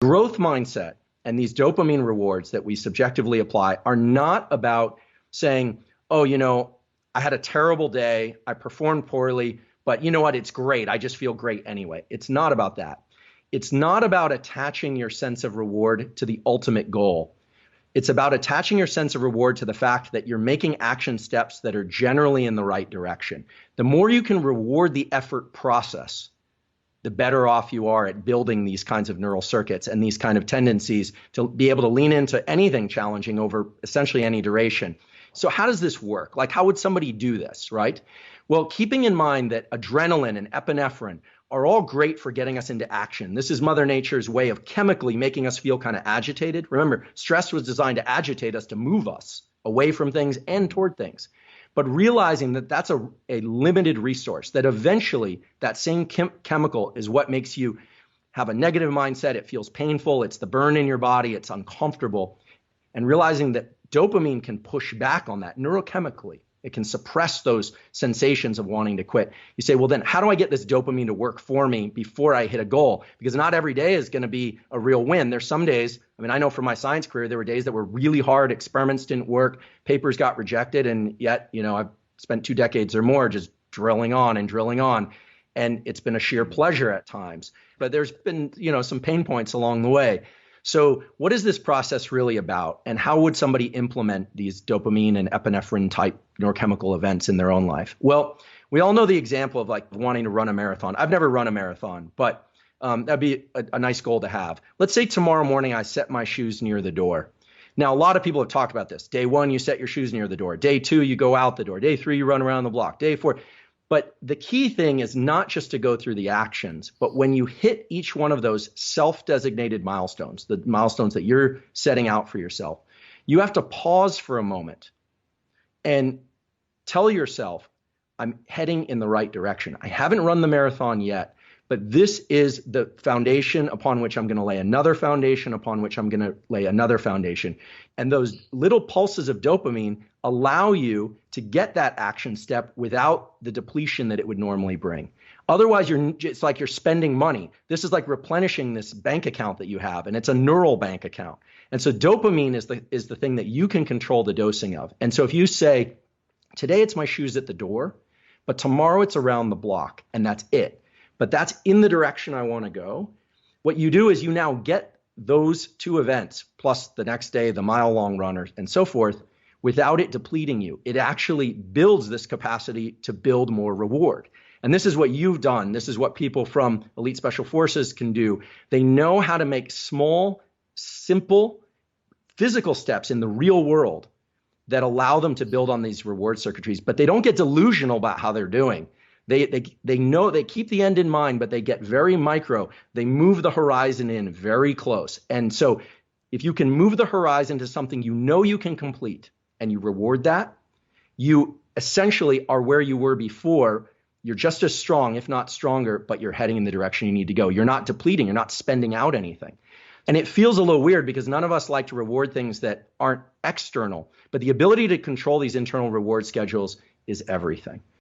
growth mindset and these dopamine rewards that we subjectively apply are not about saying, oh, I had a terrible day, I performed poorly, but you know what, it's great, I just feel great anyway. It's not about that. It's not about attaching your sense of reward to the ultimate goal. It's about attaching your sense of reward to the fact that you're making action steps that are generally in the right direction. The more you can reward the effort process, the better off you are at building these kinds of neural circuits and these kind of tendencies to be able to lean into anything challenging over essentially any duration. So how does this work? Like, how would somebody do this, right? Well, keeping in mind that adrenaline and epinephrine are all great for getting us into action. This is Mother Nature's way of chemically making us feel kind of agitated. Remember, stress was designed to agitate us, to move us away from things and toward things. But realizing that that's a limited resource, that eventually that same chemical is what makes you have a negative mindset. It feels painful. It's the burn in your body. It's uncomfortable. And realizing that dopamine can push back on that neurochemically. It can suppress those sensations of wanting to quit. You say, well, then how do I get this dopamine to work for me before I hit a goal? Because not every day is going to be a real win. There's some days, I know from my science career, there were days that were really hard. Experiments didn't work. Papers got rejected. And yet, I've spent 2 decades or more just drilling on and drilling on. And it's been a sheer pleasure at times. But there's been, some pain points along the way. So what is this process really about? And how would somebody implement these dopamine and epinephrine type neurochemical events in their own life? Well, we all know the example of like wanting to run a marathon. I've never run a marathon, but that'd be a nice goal to have. Let's say tomorrow morning I set my shoes near the door. Now, a lot of people have talked about this. Day 1, you set your shoes near the door. Day 2, you go out the door. Day 3, you run around the block. Day 4. But the key thing is not just to go through the actions, but when you hit each one of those self-designated milestones, the milestones that you're setting out for yourself, you have to pause for a moment and tell yourself, I'm heading in the right direction. I haven't run the marathon yet, but this is the foundation upon which I'm going to lay another foundation, upon which I'm going to lay another foundation. And those little pulses of dopamine allow you to get that action step without the depletion that it would normally bring. Otherwise, it's like you're spending money. This is like replenishing this bank account that you have, and it's a neural bank account. And so dopamine is the thing that you can control the dosing of. And so if you say, today it's my shoes at the door, but tomorrow it's around the block, and that's it. But that's in the direction I want to go. What you do is you now get those 2 events, plus the next day, the mile-long runner, and so forth, without it depleting you. It actually builds this capacity to build more reward. And this is what you've done. This is what people from elite special forces can do. They know how to make small, simple, physical steps in the real world that allow them to build on these reward circuitries, but they don't get delusional about how they're doing. They know, they keep the end in mind, but they get very micro. They move the horizon in very close. And so if you can move the horizon to something you can complete and you reward that, you essentially are where you were before. You're just as strong, if not stronger, but you're heading in the direction you need to go. You're not depleting. You're not spending out anything. And it feels a little weird because none of us like to reward things that aren't external. But the ability to control these internal reward schedules is everything.